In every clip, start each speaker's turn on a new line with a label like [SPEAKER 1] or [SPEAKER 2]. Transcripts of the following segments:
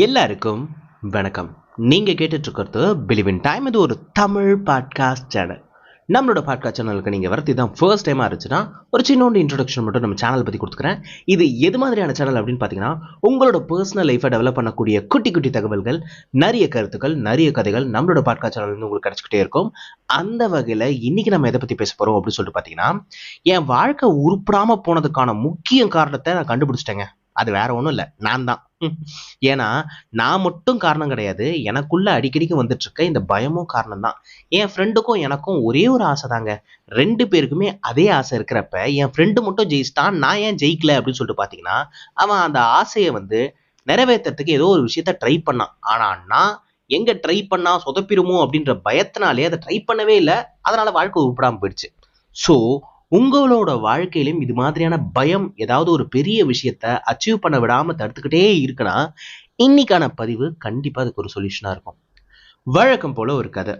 [SPEAKER 1] எல்லாருக்கும் வணக்கம். நீங்கள் கேட்டுட்ருக்கிறது பிலிவ் இன் டைம். இது ஒரு தமிழ் பாட்காஸ்ட் சேனல். நம்மளோட பாட்காஸ்ட் சேனலுக்கு நீங்கள் வரது தான் ஃபர்ஸ்ட் டைமாக இருந்துச்சுன்னா ஒரு சின்னோண்டு இன்ட்ரொடக்ஷன் மட்டும் நம்ம சேனல் பற்றி கொடுத்துக்கிறேன். இது எது மாதிரியான சேனல் அப்படின்னு பார்த்தீங்கன்னா, உங்களோட பர்சனல் லைஃப்பை டெவலப் பண்ணக்கூடிய குட்டி குட்டி தகவல்கள், நிறைய கருத்துக்கள், நிறைய கதைகள் நம்மளோட பாட்காஸ்ட் சேனல் உங்களுக்கு கிடச்சிக்கிட்டே இருக்கும். அந்த வகையில் இன்றைக்கி நம்ம எதை பற்றி பேச போகிறோம் அப்படின்னு சொல்லிட்டு பார்த்தீங்கன்னா, என் வாழ்க்கை உருப்படாமல் போனதுக்கான முக்கிய காரணத்தை நான் கண்டுபிடிச்சிட்டேங்க. அது வேற ஒன்றும் இல்லை, நான் தான். ஏன்னா நான் மட்டும் காரணம் கிடையாது, எனக்குள்ள அடிக்கடிக்கு வந்துட்டு இருக்க இந்த பயமும் காரணம் தான். என் ஃப்ரெண்டுக்கும் எனக்கும் ஒரே ஒரு ஆசை தாங்க. 2 பேருக்குமே அதே ஆசை இருக்கிறப்ப என் ஃப்ரெண்டு மட்டும் ஜெயிச்சிட்டான், நான் ஏன் ஜெயிக்கல அப்படின்னு சொல்லிட்டு பார்த்தீங்கன்னா, அவன் அந்த ஆசையை நிறைவேற்றுறதுக்கு ஏதோ ஒரு விஷயத்த ட்ரை பண்ணான். ஆனா நான் எங்க ட்ரை பண்ணா சொதப்பிடுமோ அப்படின்ற பயத்தினாலே அதை ட்ரை பண்ணவே இல்லை. அதனால வாழ்க்கை உருப்படாமல் போயிடுச்சு. ஸோ உங்களோட வாழ்க்கையிலும் இது மாதிரியான பயம் ஏதாவது ஒரு பெரிய விஷயத்த அச்சீவ் பண்ண விடாம தடுத்துக்கிட்டே இருக்குன்னா, இன்னைக்கான பதிவு கண்டிப்பா அதுக்கு ஒரு சொல்யூஷனா இருக்கும். வழக்கம் போல ஒரு கதை.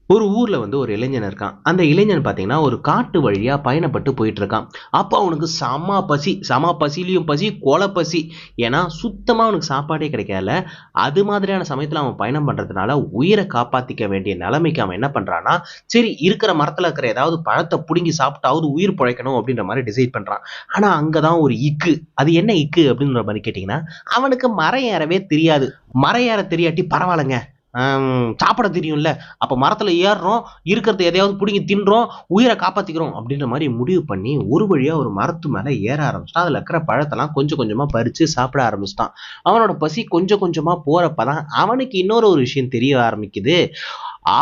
[SPEAKER 1] ஒரு ஊர்ல ஒரு இளைஞன் இருக்கான். அந்த இளைஞன் பார்த்தீங்கன்னா ஒரு காட்டு வழியா பயணப்பட்டு போயிட்டு இருக்கான். அப்போ அவனுக்கு செம பசிலையும் பசி, கொலை பசி. ஏன்னா சுத்தமா அவனுக்கு சாப்பாடே கிடைக்கல. அது மாதிரியான சமயத்துல அவன் பயணம் பண்றதுனால உயிரை காப்பாத்திக்க வேண்டிய நிலைமைக்கு அவன் என்ன பண்றான்னா, சரி இருக்கிற மரத்துல இருக்கிற ஏதாவது பழத்தை புடுங்கி சாப்பிட்டாவது உயிர் பிழைக்கணும் அப்படின்ற மாதிரி டிசைட் பண்றான். ஆனா அங்கதான் ஒரு இக்கு. அது என்ன இக்கு அப்படின்ற மாதிரி கேட்டீங்கன்னா, அவனுக்கு மரம் ஏறவே தெரியாது. மரம் ஏற தெரியாட்டி பரவாயில்லைங்க, சாப்பிட தெரியும்ல, அப்ப மரத்துல ஏறுறோம், இருக்கிறத எதையாவது பிடுங்கி தின்றோம், உயிரை காப்பாத்திக்கிறோம் அப்படின்ற மாதிரி முடிவு பண்ணி ஒரு வழியா ஒரு மரத்து மேல ஏற ஆரம்பிச்சிட்டான். அதுல இருக்கிற பழத்தெல்லாம் கொஞ்சம் கொஞ்சமா பறிச்சு சாப்பிட ஆரம்பிச்சிட்டான். அவனோட பசி கொஞ்சம் கொஞ்சமா போறப்பதான் அவனுக்கு இன்னொரு விஷயம் தெரிய ஆரம்பிக்குது.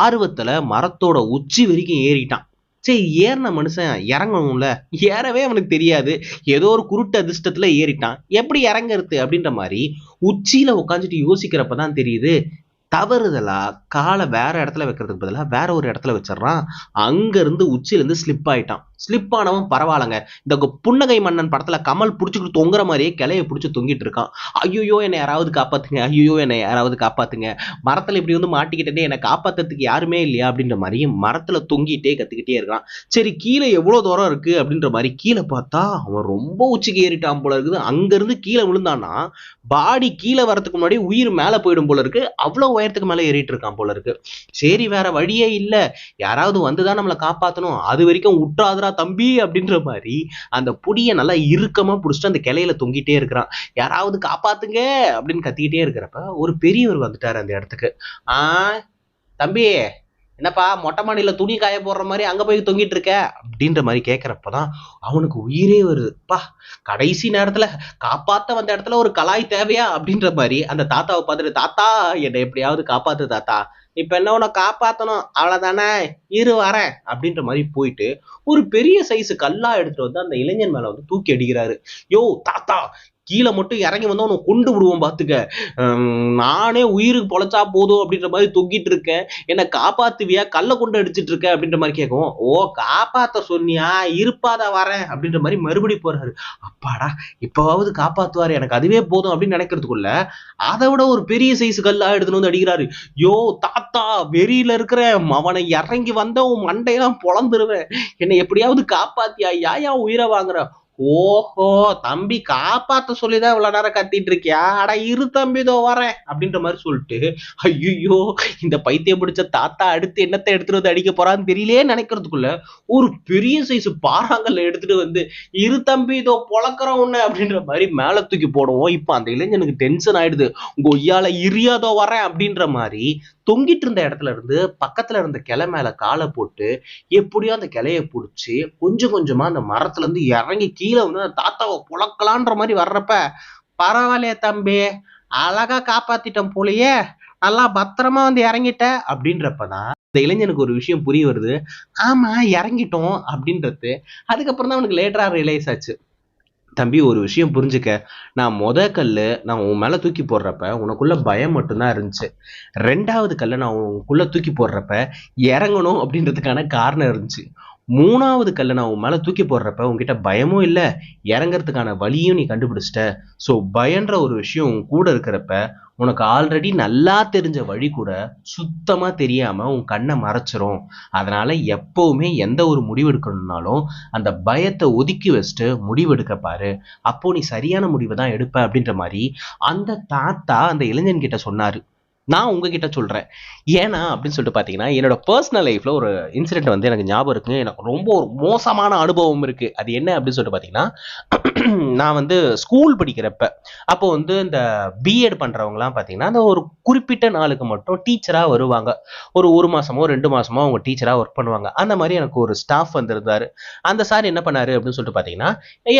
[SPEAKER 1] ஆர்வத்துல மரத்தோட உச்சி வரைக்கும் ஏறிட்டான். சரி, ஏறின மனுஷன் இறங்கணும்ல, ஏறவே அவனுக்கு தெரியாது. ஏதோ ஒரு குருட்டு அதிர்ஷ்டத்துல ஏறிட்டான். எப்படி இறங்குறது அப்படின்ற மாதிரி உச்சியில உட்காந்துட்டு யோசிக்கிறப்பதான் தெரியுது, தவறுதலா காலை வேற இடத்துல வைக்கிறதுக்கு பதிலா வேற ஒரு இடத்துல வச்சிடறான். அங்க இருந்து உச்சில இருந்து ஸ்லிப் ஆயிட்டான். ஸ்லிப் ஆனவன் பரவாயில்லைங்க, இந்த புன்னகை மன்னன் படத்துல கமல் புடிச்சுக்கிட்டு தொங்குற மாதிரியே கிளைய புடிச்சு தொங்கிட்டு இருக்கான். ஐயோ என்னை யாராவது காப்பாத்துங்க, ஐயோ என்னை யாராவது காப்பாத்துங்க, மரத்துல இப்படி மாட்டிக்கிட்டே என்னை காப்பாத்துறதுக்கு யாருமே இல்லையா அப்படின்ற மாதிரி மரத்துல தொங்கிட்டே கத்துக்கிட்டே இருக்கான். சரி, கீழே எவ்வளவு தூரம் இருக்கு அப்படின்ற மாதிரி கீழே பார்த்தா அவன் ரொம்ப உச்சிக்கு ஏறிட்டான் போல இருக்குது. அங்க இருந்து கீழே விழுந்தான்னா பாடி கீழே வரதுக்கு முன்னாடி உயிர் மேல போயிடும் போல இருக்கு. அவ்வளவு உயரத்துக்கு மேல ஏறிட்டு இருக்கான் போல இருக்கு. சரி, வேற வழியே இல்ல, யாராவது வந்துதான் நம்மளை காப்பாத்தணும், அது வரைக்கும் உற்றாதரா தம்பி அப்படின்ற மாதிரி அந்த புடிய நல்லா இறுக்கமா புடிச்சிட்டு அந்த கிளையில தொங்கிட்டே இருக்கிறான். யாராவது காப்பாத்துங்க அப்படின்னு கத்திக்கிட்டே இருக்கிறப்ப ஒரு பெரியவர் வந்துட்டாரு அந்த இடத்துக்கு. தம்பி, என்னப்பா மொட்டை மாடியில துணி காய போடுற மாதிரி அங்க போய் தொங்கிட்டு இருக்க அப்படின்ற மாதிரி கேட்கறப்பதான் அவனுக்கு உயிரே வருதுப்பா. கடைசி நேரத்துல காப்பாத்த வந்த இடத்துல ஒரு கலாய் தேவையா அப்படின்ற மாதிரி அந்த தாத்தாவை பார்த்துட்டு, தாத்தா என்னை எப்படியாவது காப்பாத்து தாத்தா, இப்ப என்ன உன்னை காப்பாத்தணும் அவ்வளவுதானே, இரு வரேன் அப்படின்ற மாதிரி போயிட்டு ஒரு பெரிய சைஸ் கல்லா எடுத்துட்டு வந்து அந்த இளைஞன் மேல தூக்கி அடிக்கிறாரு. யோ தாத்தா, கீழே மட்டும் இறங்கி வந்தா உனக்கு கொண்டு விடுவோம் பாத்துக்க, நானே உயிருக்கு பொழைச்சா போதும் அப்படின்ற மாதிரி தொங்கிட்டு இருக்கேன், என்ன காப்பாத்துவியா, கல்ல கொண்டு அடிச்சிட்டு இருக்க அப்படின்ற மாதிரி கேட்கும். ஓ காப்பாத்த சொன்னியா, இருப்பாத வரேன் அப்படின்ற மாதிரி மறுபடியும் போறாரு. அப்பாடா, இப்பவாவது காப்பாத்துவாரு, எனக்கு அதுவே போதும் அப்படின்னு நினைக்கிறதுக்குள்ள அதை விட ஒரு பெரிய சைஸ் கல்லா எடுத்துன்னு வந்து அடிக்கிறாரு. யோ தாத்தா, வெறியில இருக்கிற அவனை இறங்கி வந்த உன் மண்டையெல்லாம் பொழந்துருவேன், என்னை எப்படியாவது காப்பாத்தியா, ஏன் உயிரை வாங்குற. ஓஹோ தம்பி, காப்பாத்த சொல்லிதான் இவ்வளவு நேரம் கத்திட்டு இருக்கியா, அட இரு தம்பி இதோ வரேன் அப்படின்ற மாதிரி சொல்லிட்டு, ஐயோ இந்த பைத்தியம் பிடிச்ச தாத்தா அடுத்து என்னத்தை எடுத்துட்டு வந்து அடிக்க போறான்னு தெரியலே நினைக்கிறதுக்குள்ள ஒரு பெரிய சைஸ் பாறாங்கல்ல எடுத்துட்டு வந்து, இரு தம்பி இதோ பொழக்கிறோம் உன்ன அப்படின்ற மாதிரி மேல தூக்கி போடுவோம். இப்ப அந்த இளைஞனுக்கு டென்ஷன் ஆயிடுது. கொய்யால இரியாதோ வரேன் அப்படின்ற மாதிரி தொங்கிட்டு இருந்த இடத்துல இருந்து பக்கத்துல இருந்த கிளை மேல காலை போட்டு எப்படியோ அந்த கிளைய புடிச்சு கொஞ்சம் கொஞ்சமா அந்த மரத்துல இருந்து இறங்கி கீழே அந்த தாத்தாவை புழக்கலான்ற மாதிரி வர்றப்ப, பரவாயில்லையே தம்பி, அழகா காப்பாத்திட்டோம் போலயே, நல்லா பத்திரமா இறங்கிட்ட அப்படின்றப்பதான் இந்த இளைஞனுக்கு ஒரு விஷயம் புரிய வருது. ஆமா இறங்கிட்டோம் அப்படின்றது அதுக்கப்புறம் தான் அவனுக்கு லேட்டரா ரியலைஸ் ஆச்சு. தம்பி, ஒரு விஷயம் புரிஞ்சுக்க, நான் கல்லு நான் உன் மேல தூக்கி போடுறப்ப உனக்குள்ள பயம் மட்டும்தான் இருந்துச்சு. 2வது கல்லை நான் உனக்குள்ள தூக்கி போடுறப்ப இறங்கணும் அப்படின்றதுக்கான காரணம் இருந்துச்சு. 3வது கல்லை நான் உன் மேலே தூக்கி போடுறப்ப உன்கிட்ட பயமும் இல்லை, இறங்கறதுக்கான வழியும் நீ கண்டுபிடிச்சிட்ட. ஸோ பயன்ற ஒரு விஷயம் உன் கூட இருக்கிறப்ப உனக்கு ஆல்ரெடி நல்லா தெரிஞ்ச வழி கூட சுத்தமாக தெரியாமல் உன் கண்ணை மறைச்சிரும். அதனால் எப்போவுமே எந்த ஒரு முடிவு எடுக்கணும்னாலும் அந்த பயத்தை ஒதுக்கி வச்சுட்டு முடிவெடுக்க பாரு, அப்போ நீ சரியான முடிவை தான் எடுப்ப அப்படின்ற மாதிரி அந்த தாத்தா அந்த இளைஞன் கிட்ட சொன்னார். நான் உங்ககிட்ட சொல்கிறேன். ஏன்னா அப்படின்னு சொல்லிட்டு பார்த்தீங்கன்னா, என்னோட பர்சனல் லைஃப்பில் ஒரு இன்சிடென்ட் வந்து எனக்கு ஞாபகம் இருக்குங்க. எனக்கு ரொம்ப ஒரு மோசமான அனுபவம் இருக்குது. அது என்ன அப்படின்னு சொல்லிட்டு பார்த்தீங்கன்னா, நான் வந்து ஸ்கூல் படிக்கிறப்ப அப்போ வந்து இந்த பிஎட் பண்ணுறவங்களாம் பார்த்தீங்கன்னா, அந்த ஒரு குறிப்பிட்ட நாளுக்கு மட்டும் டீச்சராக வருவாங்க. ஒரு மாதமோ 2 மாதமோ அவங்க டீச்சராக ஒர்க் பண்ணுவாங்க. அந்த மாதிரி எனக்கு ஒரு ஸ்டாஃப் வந்திருந்தார். அந்த சார் என்ன பண்ணார் அப்படின்னு சொல்லிட்டு பார்த்தீங்கன்னா,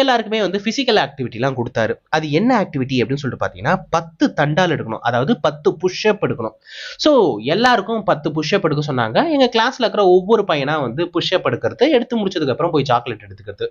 [SPEAKER 1] எல்லாருக்குமே வந்து ஃபிசிக்கல் ஆக்டிவிட்டிலாம் கொடுத்தாரு. அது என்ன ஆக்டிவிட்டி அப்படின்னு சொல்லிட்டு பார்த்தீங்கன்னா, 10 தண்டால் எடுக்கணும், அதாவது 10 புஷ்அப் எடுக்கணும். ஸோ எல்லாருக்கும் 10 புஷ்அப் எடுக்க சொன்னாங்க. எங்க கிளாஸ்ல இருக்கிற ஒவ்வொரு பையனா வந்து புஷ்அப் எடுக்கிறது, எடுத்து முடிச்சதுக்கு அப்புறம் போய் சாக்லேட் எடுத்துக்கிறது.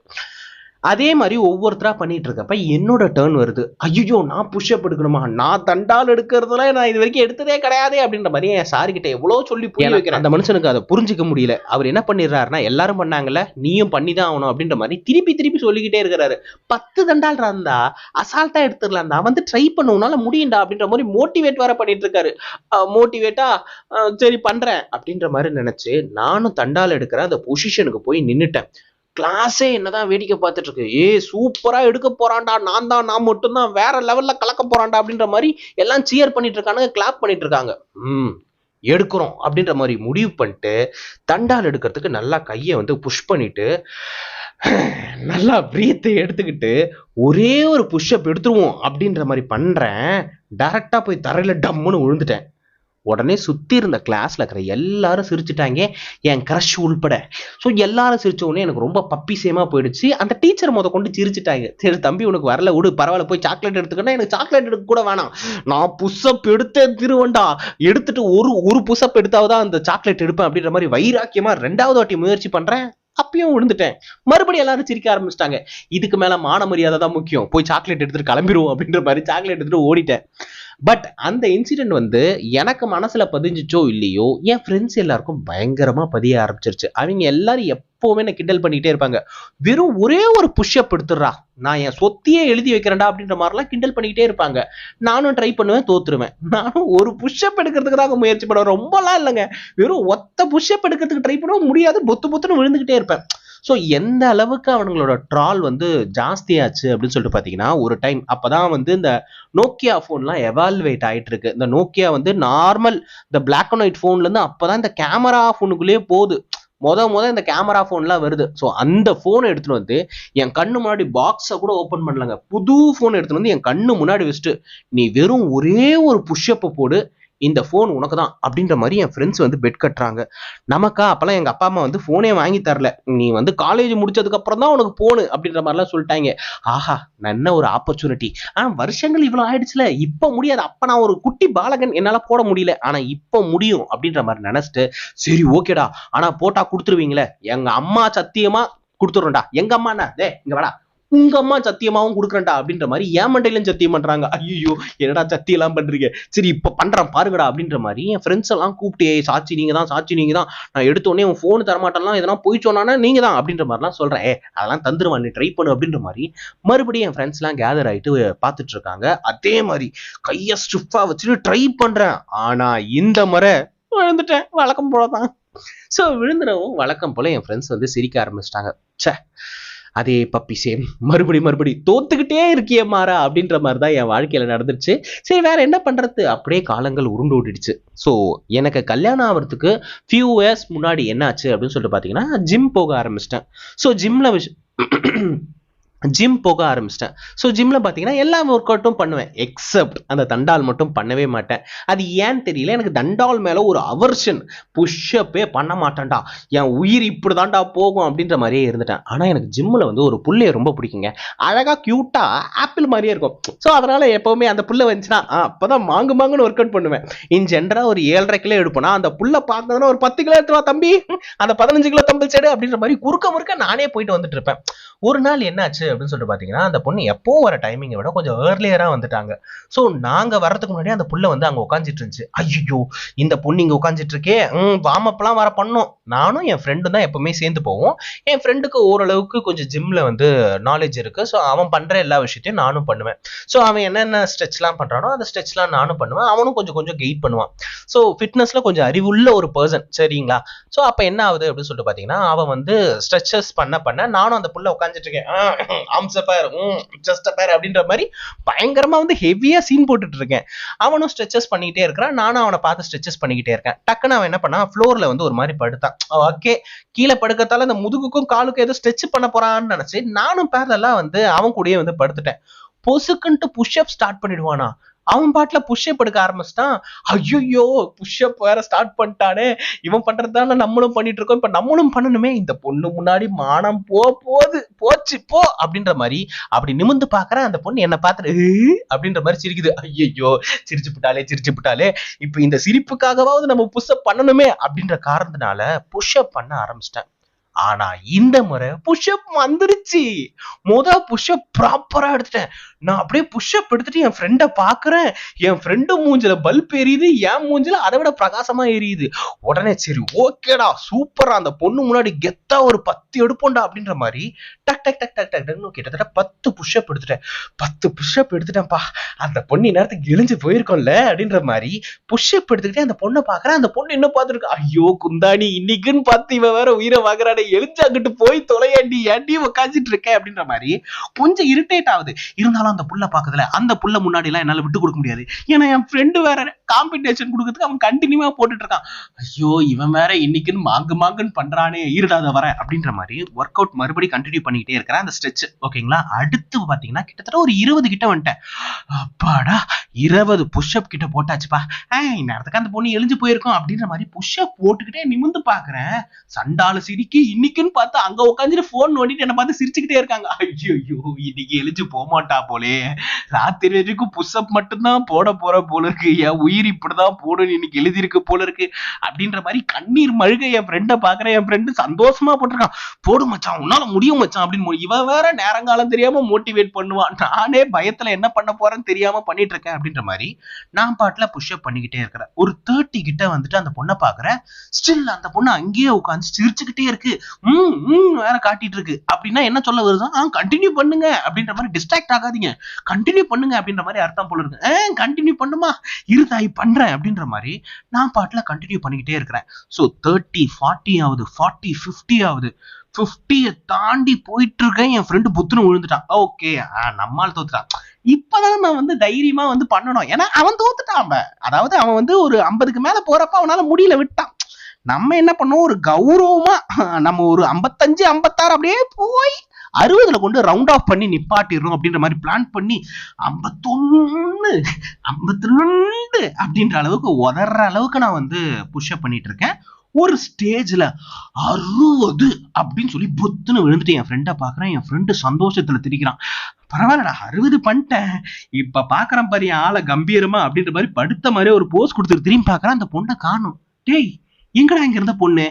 [SPEAKER 1] அதே மாதிரி ஒவ்வொருத்தரா பண்ணிட்டு இருக்கப்ப என்னோட டர்ன் வருது. ஐயோ, நான் புஷ்அப் எடுக்கணுமா, நான் தண்டால் எடுக்கிறதுல நான் இது வரைக்கும் எடுத்ததே கிடையாது அப்படின்ற மாதிரி என் சார் கிட்ட எவ்வளவு சொல்லி புரிய வைக்கிறேன். அந்த மனுஷனுக்கு அதை புரிஞ்சுக்க முடியல. அவர் என்ன பண்ணிடுறாருன்னா, எல்லாரும் பண்ணாங்கல்ல, நீயும் பண்ணிதான் ஆகணும் அப்படின்ற மாதிரி திருப்பி திருப்பி சொல்லிக்கிட்டே இருக்கிறாரு. 10 தண்டால் இருந்தா அசால்ட்டா எடுத்துடலாம்டா, வந்து ட்ரை பண்ணுனால முடியும்டா அப்படின்ற மாதிரி மோட்டிவேட் வேற பண்ணிட்டு இருக்காரு. மோட்டிவேட்டா சரி பண்றேன் அப்படின்ற மாதிரி நினைச்சு நானும் தண்டால் எடுக்கிற அந்த பொசிஷனுக்கு போய் நின்னுட்டேன். கிளாஸே என்னதான் வேடிக்கை பார்த்துட்டு இருக்கு. சூப்பரா எடுக்க போறான்டா, நான் மட்டும்தான் வேற லெவல்ல கலக்க போறான்டா அப்படின்ற மாதிரி எல்லாம் சியர் பண்ணிட்டு இருக்கானுங்க, கிளாப் பண்ணிட்டு இருக்காங்க. எடுக்கிறோம் அப்படின்ற மாதிரி முடிவு பண்ணிட்டு தண்டால் எடுக்கிறதுக்கு நல்லா கையை வந்து புஷ் பண்ணிட்டு நல்லா பிரீத்தை எடுத்துக்கிட்டு ஒரே ஒரு புஷ்அப் எடுத்துருவோம் அப்படின்ற மாதிரி பண்றேன். டைரக்டா போய் தரையில டம்முன்னு விழுந்துட்டேன். உடனே சுத்தி இருந்த கிளாஸ்ல இருக்கிற எல்லாரும் சிரிச்சுட்டாங்க, என் கிரஷ் உள்பட. ஸோ எல்லாரும் சிரிச்ச உடனே எனக்கு ரொம்ப பப்பிசேமா போயிடுச்சு. அந்த டீச்சர் கொண்டு சிரிச்சுட்டாங்க. சரி தம்பி, உனக்கு வரல விடு, பரவாயில்ல, போய் சாக்லேட் எடுத்துக்கணும். எனக்கு சாக்லேட் எடுக்க கூட வேணாம், நான் புஷ்அப் எடுத்தே திருவண்டா, எடுத்துட்டு ஒரு புஷ்அப் எடுத்தாவது அந்த சாக்லேட் எடுப்பேன் அப்படின்ற மாதிரி வைராக்கியமா 2வது வாட்டி முயற்சி பண்றேன். அப்பயும் விழுந்துட்டேன். மறுபடியும் எல்லாரும் சிரிக்க ஆரம்பிச்சிட்டாங்க. இதுக்கு மேல மான மரியாதை தான் முக்கியம், போய் சாக்லேட் எடுத்துட்டு கிளம்பிடுவோம் அப்படின்ற மாதிரி சாக்லேட் எடுத்துட்டு ஓடிட்டேன். பட் அந்த இன்சிடென்ட் வந்து எனக்கு மனசுல பதிஞ்சிச்சோ இல்லையோ, என் ஃப்ரெண்ட்ஸ் எல்லாருக்கும் பயங்கரமா பதிய ஆரம்பிச்சிருச்சு. அவங்க எல்லாரும் எப்பவுமே என்ன கிண்டல் பண்ணிட்டே இருப்பாங்க. வெறும் ஒரே ஒரு புஷ்அப் எடுத்துடுறா, நான் என் சொத்தியே எழுதி வைக்கிறேன்டா அப்படின்ற மாதிரிலாம் கிண்டல் பண்ணிக்கிட்டே இருப்பாங்க. நானும் ட்ரை பண்ணுவேன், தோத்துருவேன். நானும் ஒரு புஷ்அப் எடுக்கிறதுக்கு தான் முயற்சி பண்ணுவேன், ரொம்பலாம் இல்லைங்க. வெறும் ஒத்த புஷ்அப் எடுக்கிறதுக்கு ட்ரை பண்ணவும் முடியாது, பொத்துன்னு விழுந்துகிட்டே இருப்பேன். ஸோ எந்த அளவுக்கு அவங்களோட ட்ரால் வந்து ஜாஸ்தியாச்சு அப்படின்னு சொல்லிட்டு பார்த்தீங்கன்னா, ஒரு டைம் அப்பதான் வந்து இந்த நோக்கியா ஃபோன்லாம் எவால்வேட் ஆயிட்டு இருக்கு. இந்த நோக்கியா வந்து நார்மல் இந்த பிளாக் அண்ட் ஒயிட் ஃபோன்லேருந்து அப்பதான் இந்த கேமரா ஃபோனுக்குள்ளேயே போகுது. இந்த கேமரா ஃபோன்லாம் வருது. ஸோ அந்த ஃபோனை எடுத்துட்டு வந்து என் கண்ணு முன்னாடி பாக்ஸை கூட ஓப்பன் பண்ணலங்க, புது ஃபோன் எடுத்துட்டு வந்து என் கண்ணு முன்னாடி வச்சுட்டு, நீ வெறும் ஒரே ஒரு புஷ்அப்பை போடு, இந்த ஃபோன் உனக்கு தான் அப்படின்ற மாதிரி என் ஃப்ரெண்ட்ஸ் வந்து பெட் கட்டுறாங்க. நமக்கா அப்பெல்லாம் எங்க அப்பா அம்மா வந்து ஃபோனே வாங்கி தரல, நீ வந்து காலேஜ் முடிச்சதுக்கு அப்புறம் தான் உனக்கு போனு அப்படின்ற மாதிரிலாம் சொல்லிட்டாங்க. ஆஹா, நல்ல ஒரு ஆப்பர்ச்சுனிட்டி. வருஷங்கள் இவ்வளவு ஆயிடுச்சுல, இப்ப முடியாது, அப்ப நான் ஒரு குட்டி பாலகன், என்னால போட முடியல, ஆனா இப்ப முடியும் அப்படின்ற மாதிரி நினைச்சிட்டு, சரி ஓகேடா, ஆனா போட்டா கொடுத்துருவீங்களே, எங்க அம்மா சத்தியமா கொடுத்துருண்டா, எங்க அம்மா டே இங்க வாடா, உங்க அம்மா சத்தியமாவும் கொடுக்குறேன்டா அப்படின்ற மாதிரி என் மண்டையிலும் சத்தியம் பண்றாங்க. ஐயோ, என்னடா சத்தியெல்லாம் பண்றீங்க, சரி இப்ப பண்றேன் பாருங்கடா அப்படின்ற மாதிரி என் ஃப்ரெண்ட்ஸ் எல்லாம் கூப்பிட்டு, சாட்சி நீங்க தான், நான் எடுத்த உடனே உன் போன் தரமாட்டேன்லாம் எதனா போய் சொன்னானா நீங்க தான் அப்படின்ற மாதிரிலாம் சொல்றேன். அதெல்லாம் தந்துருவான், நீ ட்ரை பண்ணு அப்படின்ற மாதிரி மறுபடியும் என் ஃப்ரெண்ட்ஸ் எல்லாம் கேதர் ஆயிட்டு பார்த்துட்டு இருக்காங்க. அதே மாதிரி கைய ஸ்டிஃபா வச்சுட்டு ட்ரை பண்றேன். ஆனா இந்த முறை விழுந்துட்டேன், வழக்கம் போலதான். ஸோ விழுந்துடவும் வழக்கம் போல என் ஃப்ரெண்ட்ஸ் வந்து சிரிக்க ஆரம்பிச்சிட்டாங்க. சே, அதே பப்பி சேம், மறுபடி தோத்துக்கிட்டே இருக்கியே மாறா அப்படின்ற மாதிரி தான் என் வாழ்க்கையில நடந்துருச்சு. சரி வேற என்ன பண்றது, அப்படியே காலங்கள் உருண்டு ஓடிடுச்சு. ஸோ எனக்கு கல்யாணம் ஆகிறதுக்கு ஃபியூ இயர்ஸ் முன்னாடி என்ன ஆச்சு அப்படின்னு சொல்லிட்டு பார்த்தீங்கன்னா, ஜிம் போக ஆரம்பிச்சிட்டேன். ஸோ ஜிம் போக ஆரம்பிச்சிட்டேன். ஸோ ஜிம்ல பார்த்தீங்கன்னா எல்லா ஒர்க் அவுட்டும் பண்ணுவேன், எக்ஸப்ட் அந்த தண்டால் மட்டும் பண்ணவே மாட்டேன். அது ஏன்னு தெரியல, எனக்கு தண்டால் மேல ஒரு அவர்ஷன், புஷ்அப்பே பண்ண மாட்டேன்டா, என் உயிர் இப்படிதான்டா போகும் அப்படின்ற மாதிரியே இருந்துட்டேன். ஆனால் எனக்கு ஜிம்மில் வந்து ஒரு புள்ளைய ரொம்ப பிடிக்குங்க, அழகா கியூட்டா ஆப்பிள் மாதிரியே இருக்கும். ஸோ அதனால எப்பவுமே அந்த புள்ள வந்துச்சுன்னா அப்பதான் மாங்குன்னு ஒர்க் அவுட் பண்ணுவேன். இன் ஜென்ரா ஒரு 7.5 கிலோ எடுப்பேனா, அந்த புள்ள பார்த்ததுன்னா ஒரு 10 கிலோ எடுத்துவா தம்பி, அந்த 15 கிலோ தம்பிள் செடு அப்படின்ற மாதிரி குறுக்க முறுக்க நானே போயிட்டு வந்துட்டு இருப்பேன். ஒரு நாள் என்னாச்சு அப்படின்னு சொல்லிட்டு பாத்தீங்கன்னா, அந்த பொண்ணு எப்பவும் வர டைமிங்கை விட கொஞ்சம் ஏர்லியரா வந்துட்டாங்க. ஸோ நாங்க வர்றதுக்கு முன்னாடி அந்த புள்ள வந்து அங்க உட்காந்துட்டு இருந்துச்சு. ஐயோ, இந்த பொண்ணு இங்க உட்காந்துட்டு இருக்கே, வார்ம் அப்லாம் வர பண்ணோம். நானும் என் ஃப்ரெண்டும் தான் எப்பவுமே சேர்ந்து போவோம். என் ஃப்ரெண்டுக்கு ஓரளவுக்கு கொஞ்சம் ஜிம்ல வந்து நாலேஜ் இருக்கு. ஸோ அவன் பண்ற எல்லா விஷயத்தையும் நானும் பண்ணுவேன். ஸோ அவன் என்னென்ன ஸ்ட்ரெச்லாம் பண்றானோ அந்த ஸ்ட்ரெச்லாம் நானும் பண்ணுவேன். அவனும் கொஞ்சம் கொஞ்சம் கெயிட் பண்ணுவான். ஸோ ஃபிட்னஸ்ல கொஞ்சம் அறிவுள்ள ஒரு பர்சன், சரிங்களா? ஸோ அப்ப என்ன ஆகுது அப்படின்னு சொல்லிட்டு பாத்தீங்கன்னா, அவன் வந்து ஸ்ட்ரெச்சஸ் பண்ண நானும் அந்த புள்ள உட்காந்துட்டு இருக்கேன். ஆம்ஸ் பேர், செஸ்ட் பேர் அப்படின்ற மாதிரி பயங்கரமா வந்து ஹெவியா சீன் போட்டுட்டு இருக்கேன். அவனும் ஸ்ட்ரெச்சஸ் பண்ணிக்கிட்டே இருக்கிறான். நானும் அவனை பார்த்து ஸ்ட்ரெச்சஸ் பண்ணிக்கிட்டே இருக்கேன். டக்குன்னு அவன் என்ன பண்ணா, ஃப்ளோர்ல வந்து ஒரு மாதிரி படுத்தான். ஓகே, கீழே படுக்கத்தால அந்த முதுகுக்கும் காலுக்கும் ஏதோ ஸ்ட்ரெச் பண்ண போறான்னு நினைச்சு நானும் பேரலா வந்து அவன் கூடயே வந்து படுத்துட்டேன். பொசுக்குன்ட்டு புஷ்அப் ஸ்டார்ட் பண்ணிடுவானா? அவன் பாட்டுல புஷ்அப் எடுக்க ஆரம்பிச்சிட்டான். ஐயோ, புஷ்அப் வேற ஸ்டார்ட் பண்ணிட்டானே, இவன் பண்றதுதானே நம்மளும் பண்ணிட்டு இருக்கோம், இப்ப நம்மளும் பண்ணணுமே, இந்த பொண்ணு முன்னாடி மானம் போச்சு போ அப்படின்ற மாதிரி அப்படி நிமிந்து பாக்குறேன். அந்த பொண்ணு என்ன பார்த்துட்டு அப்படின்ற மாதிரி சிரிக்குது. ஐயோ, சிரிச்சு விட்டாலே, இப்ப இந்த சிரிப்புக்காகவாவது நம்ம புஷ்அப் பண்ணணுமே அப்படின்ற காரணத்தினால புஷ்அப் பண்ண ஆரம்பிச்சிட்டேன். ஆனா இந்த முறை புஷ்அப் வந்துருச்சு. புஷ்அப் ப்ராப்பரா எடுத்துட்டேன். நான் அப்படியே புஷ்அப் எடுத்துட்டு என் ஃப்ரெண்ட பாக்குறேன். என் ஃப்ரெண்டு மூஞ்சில பல்ப் எரியுது, என் மூஞ்சில அதை விட பிரகாசமா எரியுது. உடனே சரி ஓகேடா, சூப்பரா, அந்த பொண்ணு முன்னாடி கெத்தா ஒரு 10 எடுப்போம்டா அப்படின்ற மாதிரி டக் டக் டக் டக் டக் கிட்டத்தட்ட 10 புஷ்அப் எடுத்துட்டேன். 10 புஷ்அப் எடுத்துட்டேன்ப்பா. அந்த பொண்ணு நேரத்துக்கு எழிஞ்சு போயிருக்கோம்ல அப்படின்ற மாதிரி புஷ்அப் எடுத்துக்கிட்டே அந்த பொண்ணை பாக்குறேன். அந்த பொண்ணு என்ன பார்த்துருக்கு, ஐயோ குந்தாணி, இன்னைக்குன்னு பார்த்து இவ வேற உயிரை வாங்குறானே, எழுஞ்சாங்கிட்டு போய் தொலையாண்டி, ஏண்டி உட்காந்துட்டு இருக்கேன் அப்படின்ற மாதிரி கொஞ்சம் இரிட்டேட் ஆகுது. இருந்தாலும் அந்த புள்ள பாக்குதுல, அந்த புள்ள முன்னாடி எல்லாம் என்னால விட்டு கொடுக்க முடியாது. ஏன்னா என் ஃப்ரெண்டு வேற காம்படிஷன் கொடுக்கறதுக்கு அவன் கண்டினியூவா போட்டுட்டு இருக்கான். ஐயோ, இவன் வேற இன்னைக்குன்னு மாங்குன்னு பண்றானே, இருடாத வர அப்படின்ற மாதிரி ஒர்க் அவுட் மறுபடியும் கண்டினியூ பண்ணிக்கிட்டே இருக்கிறேன். அந்த ஸ்ட்ரெச் ஓகேங்களா. அடுத்து பாத்தீங்கன்னா கிட்டத்தட்ட ஒரு 20 கிட்ட வந்துட்டேன். அப்பாடா, 20 புஷ்அப் கிட்ட போட்டாச்சுப்பா. நேரத்துக்கு அந்த பொண்ணு எழுஞ்சு போயிருக்கோம் அப்படின்ற மாதிரி புஷ்அப் போட்டுக்கிட்டே நிமிந்து பாக்குறேன். சண்டால சிரிக்கி இன்னைக்குன்னு பார்த்து அங்க உட்காந்துட்டு போன் நோண்டிட்டு என்ன பார்த்து சிரிச்சுக்கிட்டே இருக்காங்க. ஐயோ, இன்னைக்கு எழுஞ்சு போமாட்டா போலே, ராத்திரி வரைக்கும் புஷ்அப் மட்டும்தான் போட போற போல இருக்கு, என் உயிர் இப்படிதான் போடணும் இன்னைக்கு எழுதிருக்கு போல இருக்கு அப்படின்ற மாதிரி கண்ணீர் மழுக என் ஃப்ரெண்ட பாக்குறேன். என் ஃப்ரெண்டு சந்தோஷமா போட்டிருக்கான். போடு மச்சான், உன்னால முடியும் மச்சான் அப்படின்னு. இவன் வேற நேரங்காலம் தெரியாம மோட்டிவேட் பண்ணுவான். நானே பயத்துல என்ன பண்ண போறேன்னு தெரியாம பண்ணிட்டு இருக்கேன் அப்படின்ற மாதிரி நான் பாட்டுல புஷ்அப் பண்ணிக்கிட்டே இருக்கிறேன். ஒரு 30 கிட்ட வந்துட்டு அந்த பொண்ணை பாக்குறேன். ஸ்டில் அந்த பொண்ணு அங்கேயே உட்காந்து சிரிச்சுக்கிட்டே இருக்கு. வேற காட்டிட்டு இருக்கு. அப்படின்னா என்ன சொல்ல வருது, கண்டினியூ பண்ணுங்க அப்படின்ற மாதிரி, டிஸ்ட்ராக்ட் ஆகாதீங்க, கண்டினியூ பண்ணுங்க அப்படின்ற மாதிரி அர்த்தம் போல இருக்கு. கண்டினியூ பண்ணுமா, இருதாய் பண்றேன் அப்படின்ற மாதிரி நான் பாட்டுல கண்டினியூ பண்ணிக்கிட்டே இருக்கிறேன். சோ 30 40 ஆகுது, 40 50 ஆகுது. 50 தாண்டி போயிட்டு இருக்கேன். என் ஃப்ரெண்டு புத்துன்னு விழுந்துட்டான். ஓகே, நம்மால் தோத்துட்டான். இப்பதான் நான் வந்து தைரியமா வந்து பண்ணணும். ஏன்னா அவன் தோத்துட்டான். அதாவது அவன் வந்து ஒரு 50க்கு மேல போறப்ப அவனால முடியல, விட்டான். நம்ம என்ன பண்ணோம், ஒரு கௌரவமா நம்ம ஒரு 55 56 அப்படியே போய் 60ல கொண்டு ரவுண்ட் ஆஃப் பண்ணி நிப்பாட்டிடுறோம் அப்படின்ற மாதிரி பிளான் பண்ணி 51 52 அப்படின்ற அளவுக்கு உதற அளவுக்கு நான் வந்து புஷ்அப் பண்ணிட்டு இருக்கேன். ஒரு ஸ்டேஜ்ல 60 அப்படின்னு சொல்லி புத்துன்னு விழுந்துட்டு என் ஃப்ரெண்டை பாக்குறேன். என் ஃப்ரெண்டு சந்தோஷத்துல திரிக்கிறான். பரவாயில்லடா, 60 பண்ணிட்டேன், இப்ப பாக்குறேன் பாரு ஆளை கம்பீரமா அப்படின்ற மாதிரி படுத்த மாதிரி ஒரு போஸ் கொடுத்துட்டு திரும்பி பாக்குறேன். அந்த பொண்ணை காணும். டேய், எங்கடா இங்க இருந்த பொண்ணு?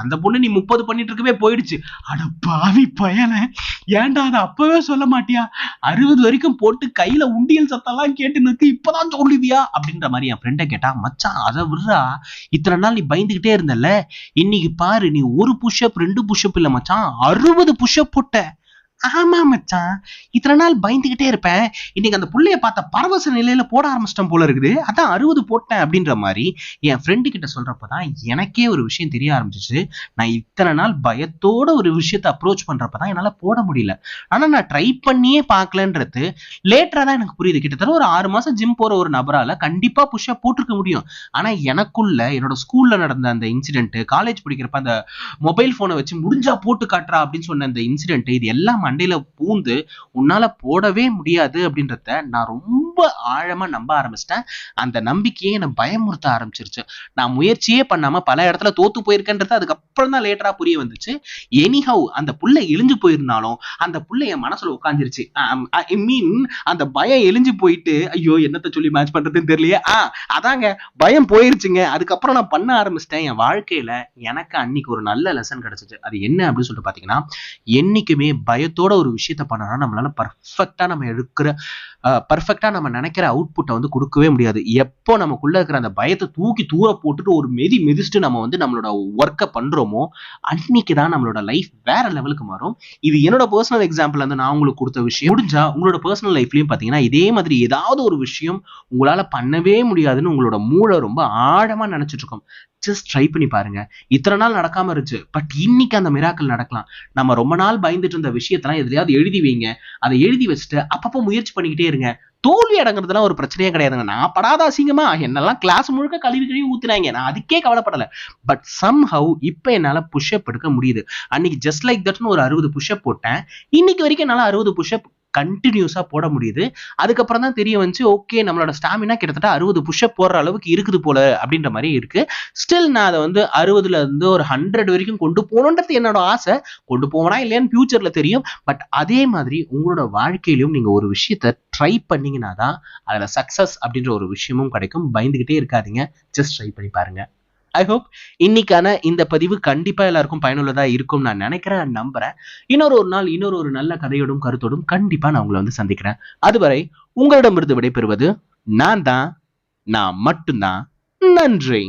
[SPEAKER 1] அந்த பொண்ணு நீ 30 பண்ணிட்டு இருக்கவே போயிடுச்சு. அட பாவி பயல, ஏன்டா அதை அப்பவே சொல்ல மாட்டியா? 60 வரைக்கும் போட்டு கையில உண்டியல் சத்தெல்லாம் கேட்டு நிற்கு, இப்பதான் சொல்லுவியா அப்படின்ற மாதிரி என் ஃப்ரெண்டை கேட்டா. மச்சான், அதை விடுறா, இத்தனை நாள் நீ பயந்துகிட்டே இருந்தல்ல, இன்னைக்கு பாரு, நீ ஒரு புஷ்அப் 2 புஷ்அப் இல்ல மச்சான், 60 புஷ்அப் போட்ட. ஆமா மச்சான், இத்தனை நாள் பயந்துகிட்டே இருப்பேன், இன்னைக்கு அந்த புள்ளைய பார்த்த பரவச நிலையில போட ஆரம்பிச்சிட்டேன் போல இருக்குது, அதான் 60 போட்டேன் அப்படின்ற மாதிரி என் ஃப்ரெண்டு கிட்ட சொல்றப்பதான் எனக்கே ஒரு விஷயம் தெரிய ஆரம்பிச்சிச்சு. நான் இத்தனை நாள் பயத்தோட ஒரு விஷயத்தை அப்ரோச் பண்றப்பதான் என்னால போட முடியல. ஆனா நான் ட்ரை பண்ணியே பார்க்கலன்றது லேட்டரா தான் எனக்கு புரியுது. கிட்டத்தட்ட ஒரு 6 மாசம் ஜிம் போற ஒரு நபரால கண்டிப்பா புஷ்அப் போட்டிருக்க முடியும். ஆனா எனக்குள்ள என்னோட ஸ்கூல்ல நடந்த அந்த இன்சிடென்ட், காலேஜ் படிக்கிறப்ப அந்த மொபைல் போனை வச்சு முடிஞ்சா போட்டு காட்டுறா அப்படின்னு சொன்ன அந்த இன்சிடென்ட், இது எல்லாம் மண்டையில பூந்து உன்னால போடவே முடியாது அப்படின்றத நான் ரொம்ப ஆழமா நம்ப ஆரம்பிச்சிட்டேன். அந்த நம்பிக்கையே என்னை பயமுறுத்த ஆரம்பிச்சிருச்சு. நான் முயற்சியே பண்ணாம பல இடத்துல தோத்து போயிருக்கேன்றது அதுக்கப்புறம் தான் லேட்டரா புரிய வந்துச்சு. எனிஹவ், அந்த புள்ளை எழிஞ்சு போயிருந்தாலும் அந்த புள்ளை என் மனசுல உட்காந்துருச்சு. ஐ மீன், அந்த பயம் எழிஞ்சு போயிட்டு, ஐயோ என்னத்தை சொல்லி மேட்ச் பண்றதுன்னு தெரியலையே, அதாங்க பயம் போயிருச்சுங்க. அதுக்கப்புறம் நான் பண்ண ஆரம்பிச்சிட்டேன். என் வாழ்க்கையில எனக்கு அன்னைக்கு ஒரு நல்ல லெசன் கிடைச்சிச்சு. அது என்ன அப்படின்னு சொல்லிட்டு பாத்தீங்கன்னா, என்னைக்குமே பயத்தோட பயத்தோட ஒரு விஷயத்த பண்ணனா நம்மளால பர்ஃபெக்டா நம்ம நினைக்கிற அவுட்புட்டை வந்து கொடுக்கவே முடியாது. எப்போ நமக்குள்ள இருக்கிற அந்த பயத்தை தூக்கி தூர போட்டுட்டு ஒரு மிதிச்சுட்டு நம்ம வந்து நம்மளோட ஒர்க்கை பண்றோமோ அன்னைக்கு தான் நம்மளோட லைஃப் வேற லெவலுக்கு மாறும். இது என்னோட பர்சனல் எக்ஸாம்பிள் வந்து நான் உங்களுக்கு கொடுத்த விஷயம். முடிஞ்சா உங்களோட பர்சனல் லைஃப்லயும் பாத்தீங்கன்னா இதே மாதிரி ஏதாவது ஒரு விஷயம் உங்களால பண்ணவே முடியாதுன்னு உங்களோட மூளை ரொம்ப ஆழமா நினைச்சிட்டு இருக்கும். ஜஸ்ட் ட்ரை பண்ணி பாருங்க. இத்தனை நாள் நடக்காம இருந்துச்சு, பட் இன்னைக்கு அந்த மிராக்கள் நடக்கலாம். நம்ம ரொம்ப நாள் பயந்துட்டு இருந்த விஷயத்தெல்லாம் எதுலயாவது எழுதி வைங்க. அதை எழுதி வச்சுட்டு அப்பப்போ முயற்சி பண்ணிக்கிட்டே இருங்க. தோல்வி அடங்குறதுலாம் ஒரு பிரச்சனையே கிடையாதுங்க. நான் படாத அசிங்கமா என்னெல்லாம் கிளாஸ் முழுக்க கழுவி ஊத்துனாங்க, நான் அதுக்கே கவலைப்படல. பட் சம்ஹவ் இப்ப என்னால புஷ்அப் எடுக்க முடியுது. அன்னைக்கு ஜஸ்ட் லைக் தட்னு ஒரு 60 புஷ்அப் போட்டேன். இன்னைக்கு வரைக்கும் என்னால 60 புஷ்அப் கண்டினியூஸா போட முடியுது. அதுக்கப்புறம் தான் தெரிய வந்துச்சு, ஓகே நம்மளோட ஸ்டாமினா கிட்டத்தட்ட 60 புஷ்அப் போடுற அளவுக்கு இருக்குது போல அப்படின்ற மாதிரி இருக்கு. ஸ்டில் நான் அதை வந்து 60ல இருந்து ஒரு 100 வரைக்கும் கொண்டு போகணுன்றது என்னோட ஆசை. கொண்டு போவனா இல்லையான்னு ஃபியூச்சர்ல தெரியும். பட் அதே மாதிரி உங்களோட வாழ்க்கையிலும் நீங்க ஒரு விஷயத்த ட்ரை பண்ணீங்கன்னா தான் அதுல சக்சஸ் அப்படின்ற ஒரு விஷயமும் கிடைக்கும். பயந்துகிட்டே இருக்காதீங்க, ஜஸ்ட் ட்ரை பண்ணி பாருங்க. ஐ ஹோப் இன்னைக்கான இந்த பதிவு கண்டிப்பா எல்லாருக்கும் பயனுள்ளதா இருக்கும் நான் நினைக்கிறேன், நம்புறேன். ஒரு நாள் ஒரு நல்ல கதையோடும் கருத்தோடும் கண்டிப்பா நான் உங்களை வந்து சந்திக்கிறேன். அதுவரை உங்களிடமிருந்து விடைபெறுவது நான் மட்டும்தான். நன்றி.